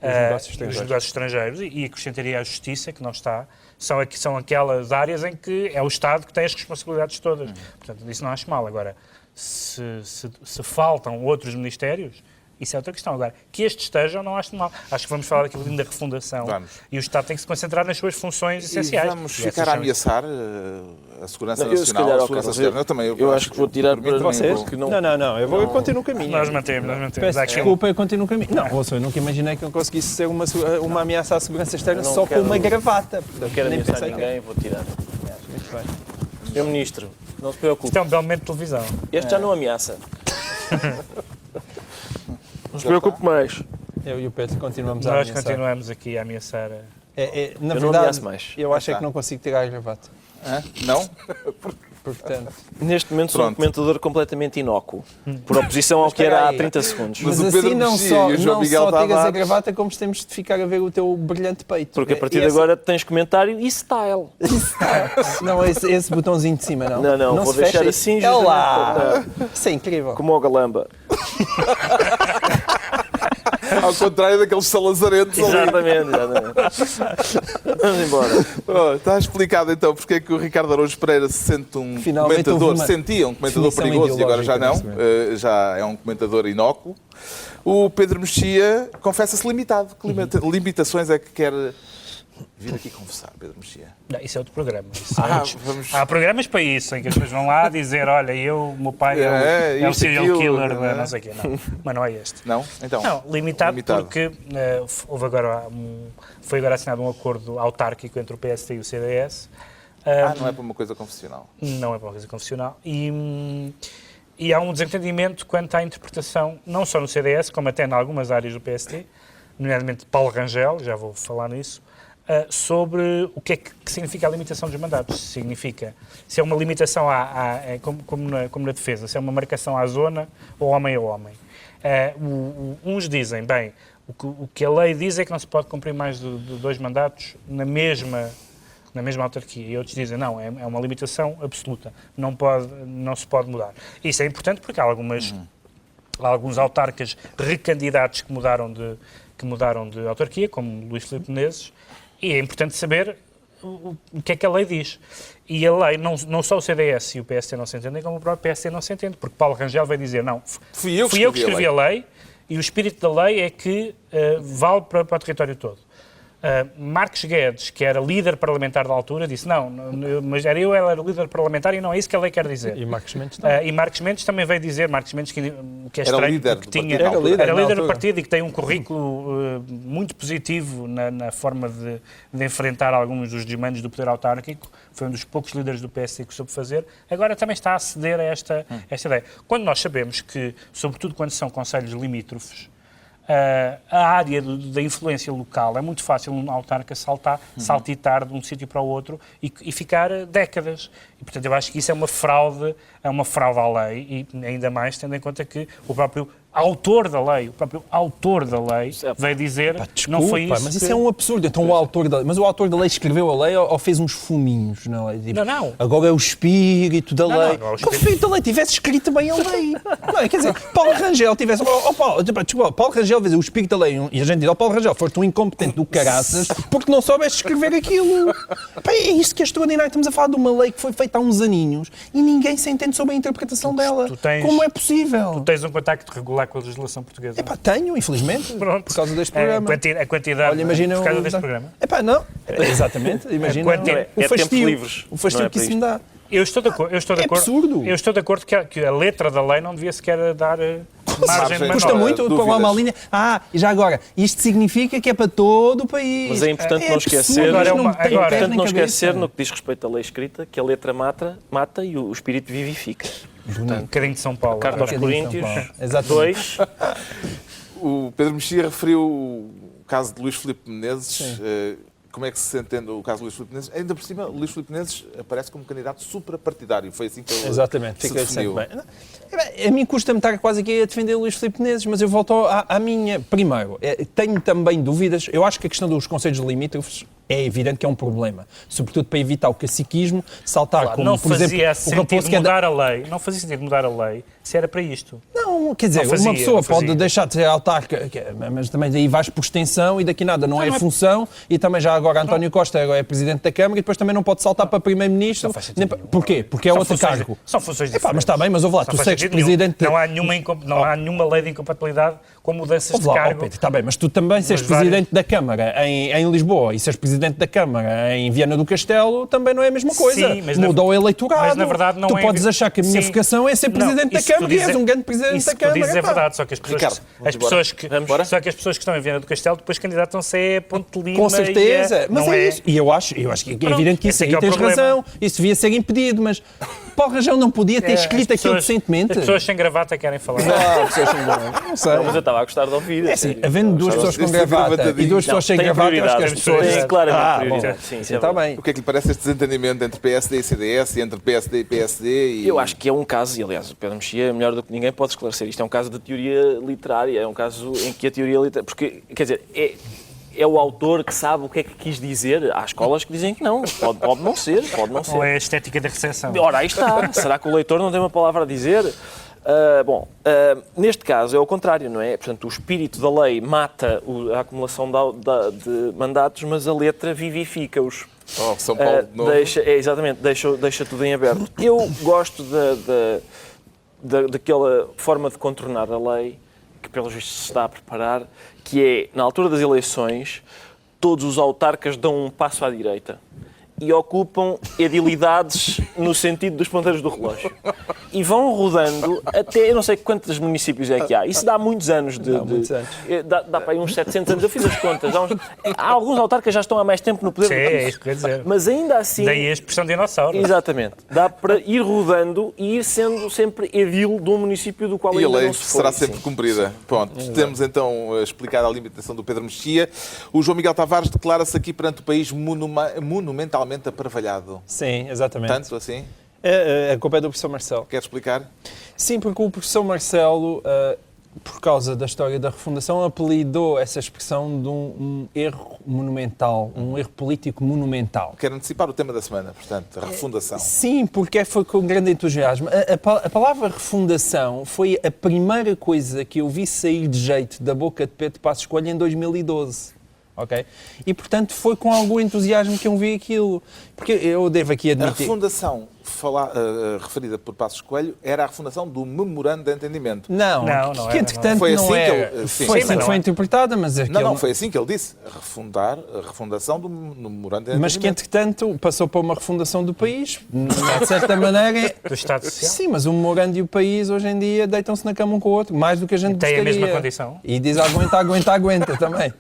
negócios os estrangeiros. negócios estrangeiros e acrescentaria a justiça, que não está, são aquelas áreas em que é o Estado que tem as responsabilidades todas. Portanto, isso não acho mal. Agora, se faltam outros ministérios, isso é outra questão. Agora, que estes estejam, não acho mal. Acho que vamos falar aqui um bocadinho da refundação. Vamos. E o Estado tem que se concentrar nas suas funções E essenciais. vamos E essas ficar a são- ameaçar a segurança Eu, se nacional, calhar, a ao segurança Carlos, externa. Eu também. eu acho que vou tirar por mim para também Vocês? vou. que Não, eu continuo o caminho. Nós mantemos. Peço desculpa, eu continuo o caminho. Não, ouça, eu nunca imaginei que eu conseguisse ser uma ameaça à segurança externa Eu não só quero- com uma gravata. Não quero Nem ameaçar pensei que- ninguém, vou tirar. Muito bem. Sr. Ministro, não se preocupe. Isto é um belo momento de televisão. Este já não ameaça. Não se preocupe mais. Eu e o Pedro continuamos a Nós ameaçar. continuamos aqui a ameaçar Na não verdade, ameaço mais. eu acho é que não consigo tirar a gravata. Hã? Não? Portanto, Neste momento sou um Pronto. comentador completamente inócuo, por oposição ao Mas que era espera há aí. 30 segundos. Mas mas o Pedro assim não Mexia só, e o João não Miguel só tiras a Tavares- gravata, como temos de ficar a ver o teu brilhante peito. Porque a partir de Essa- agora tens comentário e style. Não, esse botãozinho de cima, não. Não, vou se deixar fecha assim É lá! justamente Isso é incrível. como o Galamba. Ao contrário daqueles salazarentos ali. Exatamente. Vamos embora. Oh, está explicado então porque é que o Ricardo Araújo Pereira se sente um Finalmente comentador, houve uma sentia um comentador definição perigoso e agora já não, ideológica já é um comentador inócuo. O Pedro Mexia confessa-se limitado. Que limitações é que quer vir aqui conversar, Pedro Mexia? Não, isso é outro programa. Isso são outros- Vamos... Há programas para isso, em que as pessoas vão lá dizer, olha, o meu pai é o isto, serial aquilo, killer, não é? não sei o quê. Não, mas não é este. Não? Então, Não, limitado, limitado. porque houve agora foi agora assinado um acordo autárquico entre o PSD e o CDS. não é para uma coisa confessional. Não é para uma coisa confessional. E há um desentendimento quanto à interpretação, não só no CDS, como até em algumas áreas do PSD, nomeadamente Paulo Rangel, já vou falar nisso, sobre o que é que significa a limitação dos mandatos. Se é uma limitação como na defesa, se é uma marcação à zona ou homem a homem. Uns dizem, bem, o que a lei diz é que não se pode cumprir mais de 2 mandatos na mesma autarquia. E outros dizem, não, é uma limitação absoluta, não se pode mudar. Isso é importante porque há alguns autarcas recandidatos que mudaram de autarquia, como Luís Filipe Menezes, e é importante saber o que é que a lei diz. E a lei, não só o CDS e o PSD não se entendem, como o próprio PSD não se entende, porque Paulo Rangel vai dizer, não, Fui eu que escrevi a lei, e o espírito da lei é que vale para o território todo. Marcos Guedes, que era líder parlamentar da altura, disse, mas era o líder parlamentar e não é isso que a lei quer dizer. E Marcos Mendes também. E Marcos Mendes também veio dizer, Marcos Mendes que é Era estranho, líder porque do tinha, partido na altura. era líder na do altura. partido e que tem um currículo muito positivo na forma de enfrentar alguns dos desmandos do poder autárquico, foi um dos poucos líderes do PSD que soube fazer, agora também está a ceder a esta ideia. Quando nós sabemos que, sobretudo quando são concelhos limítrofes, a área da influência local é muito fácil um autarca saltitar de um sítio para o outro e ficar décadas. E, portanto, eu acho que isso é uma fraude à lei e ainda mais tendo em conta que o próprio autor da lei veio dizer Desculpa, não foi isso. mas isso é um absurdo. Então, o autor da lei escreveu a lei ou fez uns fuminhos na lei? Tipo, Não. Agora é o espírito da lei. não é o Que o espírito da lei tivesse escrito bem a lei. Não é? Quer dizer, Paulo Rangel tivesse... Paulo Rangel fez o espírito da lei e a gente diz, Paulo Rangel, foste um incompetente do caraças porque não soubeste escrever aquilo. Pá, é isto que é extraordinário. Estamos a falar de uma lei que foi feita há uns aninhos e ninguém se entende sobre a interpretação dela. Como é possível? Tu tens um contacto regular com a legislação portuguesa. Epá, tenho, infelizmente, Pronto. por causa deste programa. A quantidade Olha, imagina por causa o- deste programa. Epá, não. Exatamente. Imagina Quanto é o tempo fastio. livres, O fastio não é que para isso me dá. Eu estou de acordo. absurdo. Eu estou de acordo que a letra da lei não devia sequer dar margem de manobra. Custa muito dúvidas. pôr lá uma linha. E já agora, isto significa que é para todo o país. Mas é importante não absurdo, esquecer, isto Agora é não uma- tem agora- pés Portanto, nem não cabeça. esquecer, no que diz respeito à lei escrita, que a letra mata e o espírito vivifica. Um bocadinho de São Paulo. Carta aos Um bocadinho de São Coríntios, Paulo. Exatamente. 2. O Pedro Mexia referiu o caso de Luís Filipe Menezes. Como é que se entende o caso de Luís Filipe Menezes? Ainda por cima, Luís Filipe Menezes aparece como candidato suprapartidário. Foi assim que ele Exatamente, se fica sempre definiu. bem. A mim custa-me estar quase aqui a defender o Luís Filipe Menezes, mas eu volto à minha. Primeiro, tenho também dúvidas. Eu acho que a questão dos concelhos limítrofes é evidente que é um problema. Sobretudo para evitar o caciquismo, saltar Claro, como, não por exemplo, fazia o sentido Raposo que é da... mudar a lei. Não fazia sentido mudar a lei se era para isto. Não, quer dizer, Não fazia, uma pessoa não fazia. pode deixar de ser autarca, mas também daí vais por extensão e daqui nada não é função, e também já agora António Costa agora é Presidente da Câmara e depois também não pode saltar para Primeiro-Ministro. Não faz sentido nenhum. Porquê? Porque é São outro funções cargo. São funções Epá, diferentes. mas está bem, mas ouve lá, Não tu faz segues sentido nenhum. Presidente... Não há nenhuma lei de incompatibilidade com mudanças Ouve de lá, cargo. Pedro, está bem, mas tu também seres vários- Presidente da Câmara em Lisboa e seres Presidente da Câmara em Viana do Castelo também não é a mesma coisa. Sim, mas muda o eleitorado. mas na verdade não tu é... podes achar que a minha Sim. vocação é ser Presidente Não, da isso tu Câmara e és dizes- um grande Presidente Presidente da Isso que tu Câmara. dizes é pá. verdade, só que as pessoas, Ricardo, vamos embora. só que as pessoas que estão em Viana do Castelo depois candidatam-se a Ponte de Lima. Com certeza, mas não é isso. E eu acho que é Pronto, evidente que esse isso é aí que é o tens problema. razão. Isso devia ser impedido, mas Paulo Rangel não podia ter escrito aquilo decentemente. As pessoas sem gravata querem falar. Pessoas sem gravata. Não sei. Mas eu estava a gostar de ouvir. É assim, havendo duas pessoas com Este gravata gravatadinho. e duas pessoas sem Tem gravata, eu acho que as prioridade. pessoas... Tem claramente bom, prioridade. Sim, sim, isso é está verdade. bem. O que é que lhe parece este desentendimento entre PSD e CDS e entre PSD e PSD? E... Eu acho que é um caso, e aliás, o Pedro Mexia, melhor do que ninguém, pode esclarecer. Isto é um caso de teoria literária, é um caso em que a teoria literária... Porque, quer dizer, é o autor que sabe o que é que quis dizer. Há escolas que dizem que não. Pode não ser, pode não ser. Ou é a estética da recepção? Ora, aí está. Será que o leitor não tem uma palavra a dizer? Neste caso é o contrário, não é? Portanto, o espírito da lei mata a acumulação de mandatos, mas a letra vivifica-os. Oh, São Paulo de novo. Deixa tudo em aberto. Eu gosto daquela forma de contornar a lei que, pelos vistos, se está a preparar, que é, na altura das eleições, todos os autarcas dão um passo à direita e ocupam edilidades no sentido dos ponteiros do relógio. E vão rodando até, eu não sei quantos municípios é que há. Isso dá muitos anos. muitos anos. Dá para aí uns 700 anos. Eu fiz as contas. Há alguns autarcas que já estão há mais tempo no poder. Sim, é isso que eu ia dizer. Mas ainda assim... Daí a expressão dinossauro. Exatamente. Dá para ir rodando e ir sendo sempre edil de um município do qual E a ainda lei não se foi. será sempre cumprida. Pronto, temos então explicado a limitação do Pedro Mexia. O João Miguel Tavares declara-se aqui perante o país monumentalmente aparvalhado. Sim, exatamente. Tanto assim? A culpa é do professor Marcelo. Quer explicar? Sim, porque o professor Marcelo, por causa da história da refundação, apelidou essa expressão de um erro monumental, um erro político monumental. Quero antecipar o tema da semana, portanto, a refundação. Sim, porque foi com grande entusiasmo. A palavra refundação foi a primeira coisa que eu vi sair de jeito da boca de Pedro Passos Coelho em 2012. Okay? E, portanto, foi com algum entusiasmo que eu vi aquilo. Porque eu devo aqui A admitir... refundação referida por Passos Coelho era a refundação do Memorando de Entendimento. Não, Não que era, entretanto Foi não assim que é. ele- sim. Foi Sim, assim mas que foi não é. interpretada, mas aquilo... Não, foi assim que ele disse. A refundação do Memorando de Entendimento. Mas que, entretanto, passou para uma refundação do país, de certa maneira... Do Estado Social. Sim, mas o memorando e o país, hoje em dia, deitam-se na cama um com o outro, mais do que a gente Tem a gostaria. mesma condição. E diz aguenta também.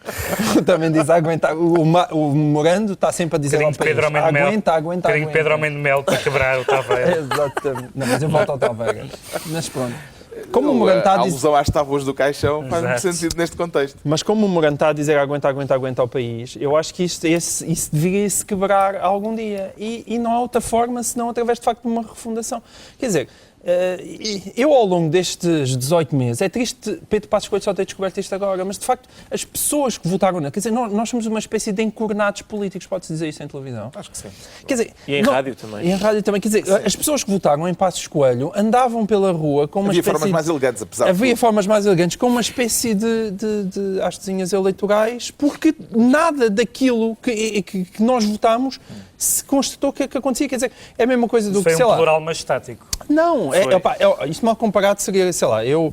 Também diz aguenta. O memorando está sempre a dizer ao país, aguenta. Pedro Homem de Mel para quebrar o Taveira. Exatamente. Não, mas eu volto ao Taveira. Mas pronto. Como o A memorando está a dizer... alusão às tábuas do caixão faz muito Exato. sentido neste contexto. Mas como o Morano está a dizer aguenta ao país, eu acho que isso deveria se quebrar algum dia. E não há outra forma senão através, de facto, de uma refundação. Quer dizer, eu ao longo destes 18 meses, é triste Pedro Passos Coelho só ter descoberto isto agora, mas de facto as pessoas que votaram nele, quer dizer, nós somos uma espécie de encornados políticos, pode-se dizer isso em televisão? Acho que sim. Quer dizer, E em rádio também. E em rádio também, quer dizer, as pessoas que votaram em Passos Coelho andavam pela rua com uma Havia espécie formas mais elegantes, apesar de Havia tudo. formas mais elegantes, com uma espécie de hastezinhas eleitorais, porque nada daquilo que nós votámos se constatou que acontecia. Quer dizer, é a mesma coisa do que, Foi sei um lá... plural mas estático. Não, Foi. isto mal comparado seria, sei lá, eu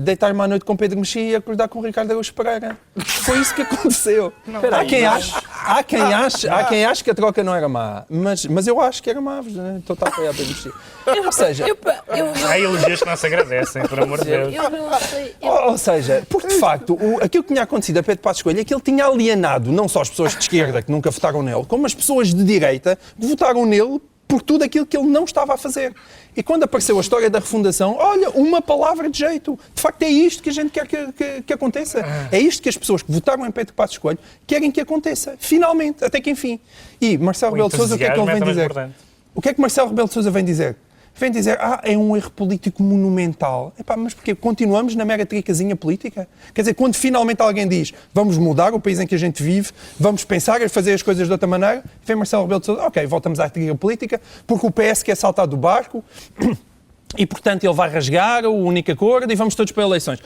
deitar-me à noite com Pedro Mexia e acordar com o Ricardo Araújo Pereira. Foi isso que aconteceu. Há quem ache que a troca não era má, mas eu acho que era má, né? Estou a apoiar Pedro Mexia. Ou seja, Há elogios que não se agradecem, por amor de Deus. Eu não sei. ou seja, porque de facto, aquilo que tinha acontecido a Pedro Passos Coelho é que ele tinha alienado não só as pessoas de esquerda que nunca votaram nele, como as pessoas de direita que votaram nele por tudo aquilo que ele não estava a fazer. E quando apareceu a história da refundação, olha, uma palavra de jeito. De facto, é isto que a gente quer que aconteça. É isto que as pessoas que votaram em Pedro Passos Coelho querem que aconteça. Finalmente, até que enfim. E Marcelo Rebelo de Sousa, o que é que ele vem dizer? O que é que Marcelo Rebelo de Sousa vem dizer? Vem dizer, é um erro político monumental. Epá, mas porquê? Continuamos na mera tricazinha política? Quer dizer, quando finalmente alguém diz, vamos mudar o país em que a gente vive, vamos pensar em fazer as coisas de outra maneira, vem Marcelo Rebelo de Sousa, ok, voltamos à trica política, porque o PS quer saltar do barco, e portanto ele vai rasgar o único acordo e vamos todos para eleições.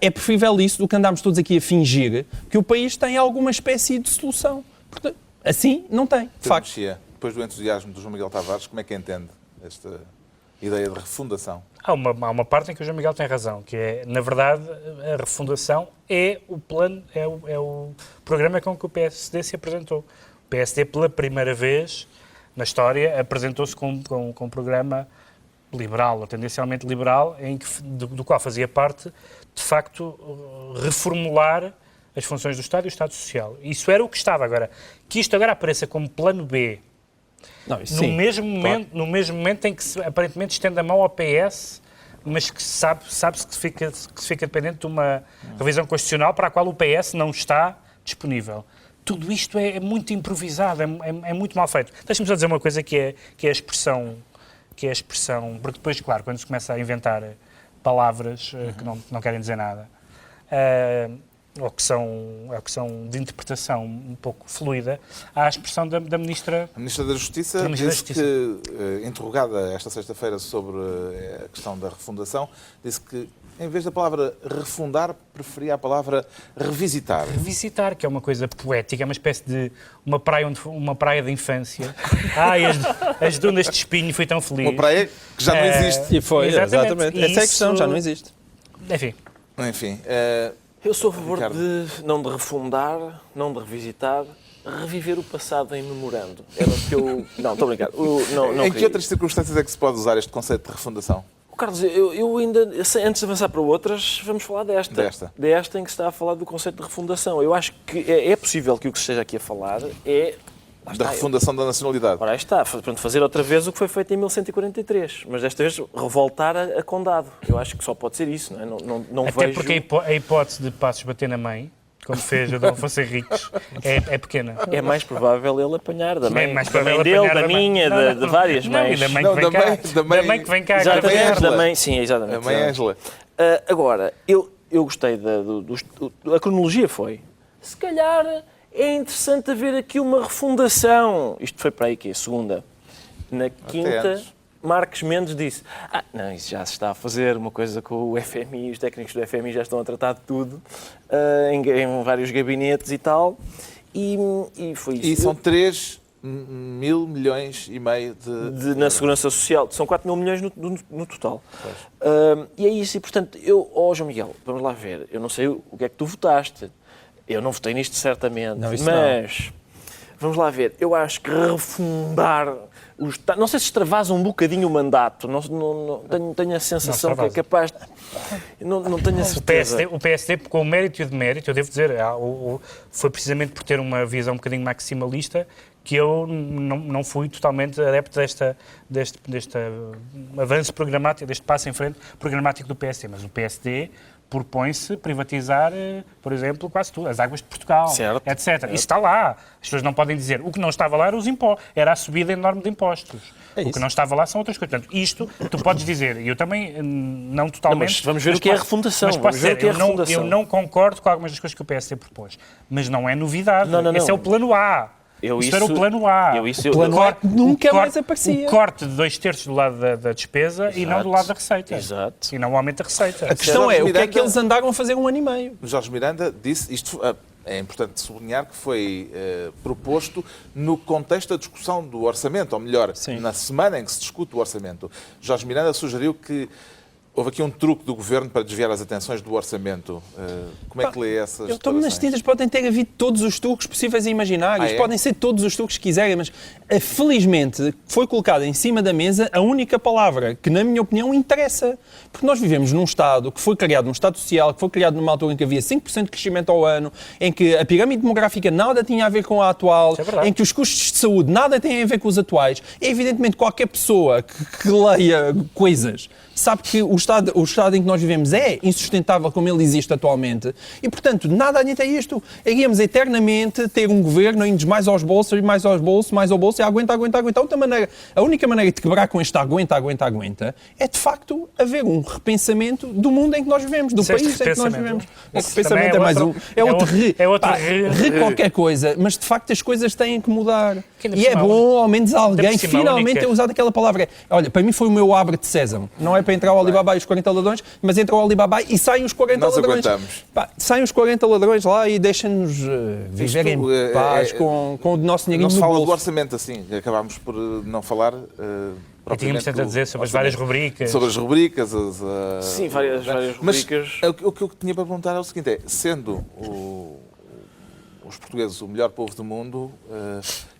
É preferível isso do que andarmos todos aqui a fingir que o país tem alguma espécie de solução. Portanto, assim, não tem, de Pedro facto. Mexia, depois do entusiasmo do João Miguel Tavares, como é que entende esta ideia de refundação? Há uma parte em que o João Miguel tem razão, que é, na verdade, a refundação é o plano, é o programa com que o PSD se apresentou. O PSD, pela primeira vez na história, apresentou-se com um programa liberal, ou tendencialmente liberal, do qual fazia parte, de facto, reformular as funções do Estado e o Estado Social. Isso era o que estava. Agora, que isto agora apareça como plano B, Não, isso no, sim, mesmo claro. momento, no mesmo momento em que se, aparentemente estende a mão ao PS, mas que sabe-se que se fica dependente de uma revisão constitucional para a qual o PS não está disponível. Tudo isto é muito improvisado, é muito mal feito. Deixa-me só dizer uma coisa que é a expressão, porque depois, claro, quando se começa a inventar palavras que não querem dizer nada, ou que são de interpretação um pouco fluida, há a expressão da Ministra... A Ministra da Justiça disse que, interrogada esta sexta-feira sobre a questão da refundação, disse que, em vez da palavra refundar, preferia a palavra revisitar. Revisitar, que é uma coisa poética, é uma espécie de uma praia de infância. As dunas de espinho, fui tão feliz. Uma praia que já não existe. E foi, exatamente. Essa é a questão, já não existe. Enfim, Eu sou a favor Ricardo. não de refundar, não de revisitar, reviver o passado em memorando. Era o que eu... Não, estou a brincar. Em que outras circunstâncias é que se pode usar este conceito de refundação? Carlos, eu ainda, antes de avançar para outras, vamos falar desta. Desta em que se está a falar do conceito de refundação. Eu acho que é possível que o que se esteja aqui a falar é... Da refundação da nacionalidade. Ora, aí está. Portanto, fazer outra vez o que foi feito em 1143. Mas desta vez revoltar a condado. Eu acho que só pode ser isso, não é? Não até vejo... porque a hipótese de Passos bater na mãe, como fez o Dom Afonso Henriques, é pequena. É mais provável ele apanhar da mãe, É mais da mãe provável dele, apanhar da da mãe. minha, Não, de várias não, mães. e da mãe Não, que vem da cá. mãe- da mãe- Da mãe que vem cá. Exatamente, Ângela. da mãe, sim, exatamente. A mãe Ângela. Agora, eu gostei a cronologia foi, se calhar é interessante haver aqui uma refundação. Isto foi para aí que segunda. Na quinta, antes. Marques Mendes disse, não, isso já se está a fazer, uma coisa com o FMI, os técnicos do FMI já estão a tratar de tudo, em vários gabinetes e tal, e foi isso. E são 3,5 milhões Na Segurança Social, são 4 mil milhões no total. E é isso, e portanto, João Miguel, vamos lá ver, eu não sei o que é que tu votaste, eu não votei nisto certamente, Não, isso mas vamos lá ver, eu acho que refundar o Estado, não sei se extravasa um bocadinho o mandato, não tenho a sensação que é capaz de, não tenho a certeza. O PSD, com o mérito e o demérito, eu devo dizer, foi precisamente por ter uma visão um bocadinho maximalista que eu não fui totalmente adepto deste avanço programático, deste passo em frente programático do PSD, mas o PSD propõe-se privatizar, por exemplo, quase tudo, as águas de Portugal, certo, etc. Certo. Isso está lá. As pessoas não podem dizer. O que não estava lá era a subida enorme de impostos. O que não estava lá são outras coisas. Portanto, isto tu podes dizer, e eu também não totalmente... Não, mas vamos ver o que é a refundação. Mas posso dizer, eu não concordo com algumas das coisas que o PSD propôs. Mas não é novidade. Não. Esse é o plano A. Isto era o plano A. O plano A nunca mais aparecia. O corte de 2/3 do lado da despesa e não do lado da receita. Exato. E não o aumento da receita. A questão é, o que é Miranda- que eles andaram a fazer um ano e meio? Jorge Miranda disse, isto é importante sublinhar que foi proposto no contexto da discussão do orçamento, ou melhor, Sim. na semana em que se discute o orçamento. Jorge Miranda sugeriu que houve aqui um truque do Governo para desviar as atenções do orçamento. Como é que lê essas Eu tomo nas declarações? tintas, podem ter havido todos os truques possíveis e imaginários, podem ser todos os truques que quiserem, mas felizmente foi colocada em cima da mesa a única palavra que, na minha opinião, interessa. Porque nós vivemos num Estado que foi criado, num Estado social, que foi criado numa altura em que havia 5% de crescimento ao ano, em que a pirâmide demográfica nada tinha a ver com a atual, Isso é verdade. em que os custos de saúde nada têm a ver com os atuais. E, evidentemente, qualquer pessoa que leia coisas sabe que o Estado em que nós vivemos é insustentável como ele existe atualmente e, portanto, nada adianta isto. Iríamos eternamente ter um governo indo mais aos bolsos, mais aos bolsos, mais ao bolso e aguenta. A única maneira de quebrar com este aguenta é, de facto, haver um repensamento do mundo em que nós vivemos, do país em que nós vivemos. O Isso repensamento também é mais um. É outro qualquer coisa, mas de facto as coisas têm que mudar. Que ainda E por é cima, bom, ao menos alguém ainda por cima, finalmente única- ter usado aquela palavra. Olha, para mim foi o meu abre de sésamo. Não é para entrar o Alibaba e os 40 ladrões, mas entra o Alibaba e saem os 40 Nós ladrões. aguentamos. Saem os 40 ladrões lá e deixem-nos viver Isto, em paz com o nosso dinheirinho Não se no fala do bolso. orçamento assim, acabámos por não falar E propriamente tínhamos tanto a do dizer sobre as orçamento. várias rubricas. Sobre as rubricas. Sim, várias Mas rubricas. o que eu tinha para perguntar é o seguinte, sendo os portugueses o melhor povo do mundo,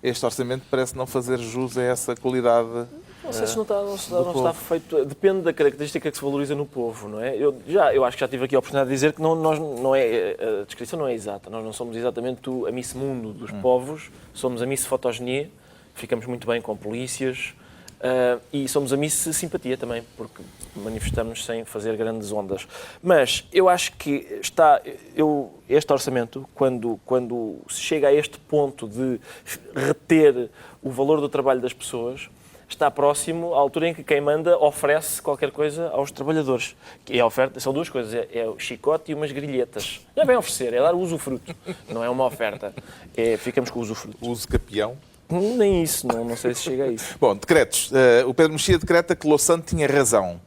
este orçamento parece não fazer jus a essa qualidade Não sei se não está feito. Depende da característica que se valoriza no povo, não é? Eu acho que já tive aqui a oportunidade de dizer que a descrição não é exata. Nós não somos exatamente a Miss Mundo dos povos, somos a Miss Fotogenia, ficamos muito bem com polícias e somos a Miss Simpatia também, porque manifestamos sem fazer grandes ondas. Mas eu acho que este orçamento, quando se chega a este ponto de reter o valor do trabalho das pessoas, está próximo à altura em que quem manda oferece qualquer coisa aos trabalhadores. E a oferta são duas coisas, é o chicote e umas grilhetas. Não é bem oferecer, é dar o usufruto. Não é uma oferta. Ficamos com o usufruto. Uso capião. Nem isso, não sei se chega a isso. Bom, decretos. O Pedro Mexia decreta que Louçã tinha razão.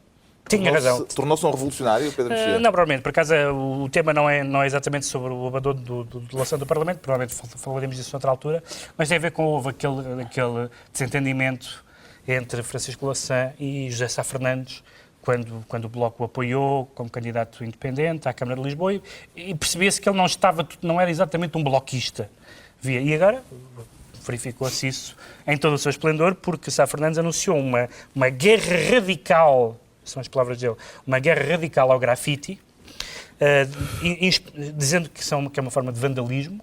Tinha razão. Tornou-se um revolucionário, o Pedro Mexia? Não, provavelmente. Por acaso, o tema não é exatamente sobre o abandono do Louçã do Parlamento, provavelmente falaremos disso noutra altura, mas tem a ver com houve aquele desentendimento entre Francisco Louçã e José Sá Fernandes, quando o Bloco o apoiou como candidato independente à Câmara de Lisboa, e percebia-se que ele não era exatamente um bloquista. E agora verificou-se isso em todo o seu esplendor, porque Sá Fernandes anunciou uma guerra radical, são as palavras dele, uma guerra radical ao grafite, dizendo que é uma forma de vandalismo,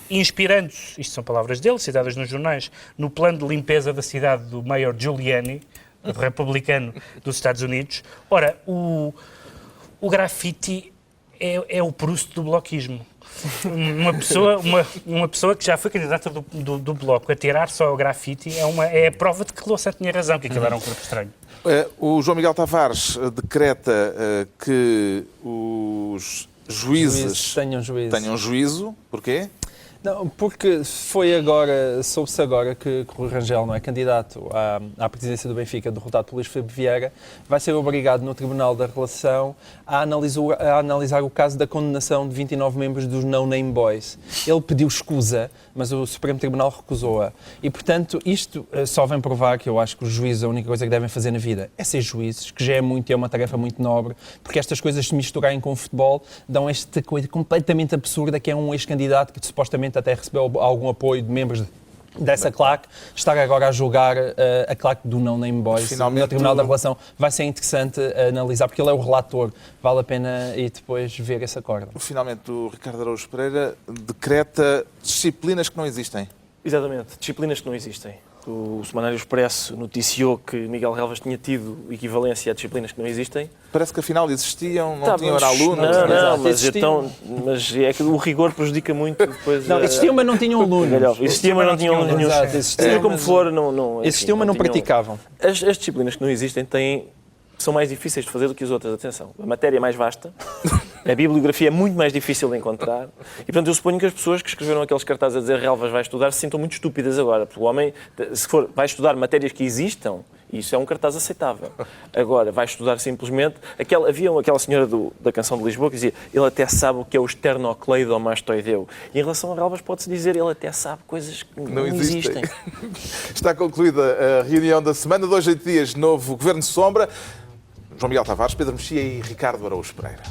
inspirando-se, isto são palavras dele, citadas nos jornais, no plano de limpeza da cidade do Mayor Giuliani, republicano dos Estados Unidos. Ora, o grafite é o Proust do bloquismo. Uma pessoa que já foi candidata do Bloco a tirar só o grafite é a prova de que Louçã tinha razão, que aquilo era um corpo estranho. O João Miguel Tavares decreta que os juízes tenham juízo. Porquê? Não, porque soube-se agora que o Rui Rangel, não é, candidato à presidência do Benfica, derrotado por Luís Filipe Vieira, vai ser obrigado no Tribunal da Relação a analisar o caso da condenação de 29 membros dos No Name Boys. Ele pediu escusa, mas o Supremo Tribunal recusou-a. E, portanto, isto só vem provar que eu acho que os juízes, a única coisa que devem fazer na vida é ser juízes, que já é uma tarefa muito nobre, porque estas coisas se misturarem com o futebol dão esta coisa completamente absurda que é um ex-candidato que supostamente até recebeu algum apoio de membros dessa claque, estar agora a julgar a claque do No Name Boys no Tribunal da Relação. Vai ser interessante analisar, porque ele é o relator. Vale a pena e depois ver esse acordo. Finalmente, o Ricardo Araújo Pereira decreta disciplinas que não existem. Exatamente, disciplinas que não existem. O Semanário Expresso noticiou que Miguel Relvas tinha tido equivalência a disciplinas que não existem. Parece que afinal existiam, não tinham era alunos. Não, mas é que o rigor prejudica muito depois. Não, existiam, mas não tinham alunos. Existiam, mas não tinham alunos. Seja como for, existiam, mas não praticavam. As disciplinas que não existem são mais difíceis de fazer do que as outras. Atenção, a matéria é mais vasta, a bibliografia é muito mais difícil de encontrar e, portanto, eu suponho que as pessoas que escreveram aqueles cartazes a dizer Relvas vai estudar se sintam muito estúpidas agora, porque o homem, se for, vai estudar matérias que existam, isso é um cartaz aceitável. Agora, vai estudar simplesmente... Havia aquela senhora da Canção de Lisboa que dizia ele até sabe o que é o esternocleidomastoideu. E em relação a Relvas pode-se dizer ele até sabe coisas que não existem. Está concluída a reunião da semana. 2 a 8 dias, novo Governo Sombra. João Miguel Tavares, Pedro Mexia e Ricardo Araújo Pereira.